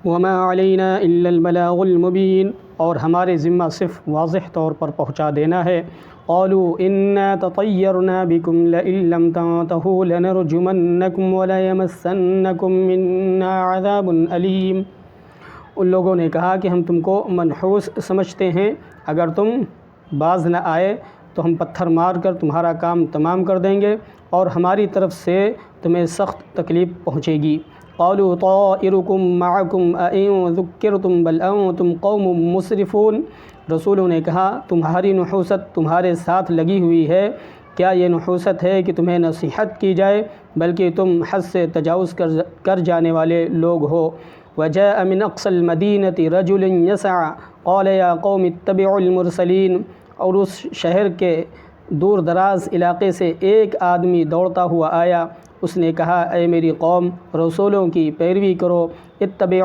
وما علینا الا البلاغ المبین، اور ہمارے ذمہ صرف واضح طور پر پہنچا دینا ہے۔ قالوا انا تطیرنا بکم لئن لم تنتہوا لنرجمنکم وليمسنکم منا عذاب علیم۔ ان لوگوں نے کہا کہ ہم تم کو منحوس سمجھتے ہیں، اگر تم باز نہ آئے تو ہم پتھر مار کر تمہارا کام تمام کر دیں گے اور ہماری طرف سے تمہیں سخت تکلیف پہنچے گی۔ قالوا طائرکم معکم ائن ذکرتم بل انتم قوم مسرفون۔ رسولوں نے کہا تمہاری نحوست تمہارے ساتھ لگی ہوئی ہے، کیا یہ نحوست ہے کہ تمہیں نصیحت کی جائے، بلکہ تم حد سے تجاوز کر جانے والے لوگ ہو۔ وجاء من اقصى المدینة رجل يسعى قال یا قوم اتبعوا المرسلین۔ اور اس شہر کے دور دراز علاقے سے ایک آدمی دوڑتا ہوا آیا، اس نے کہا اے میری قوم، رسولوں کی پیروی کرو۔ اتبعوا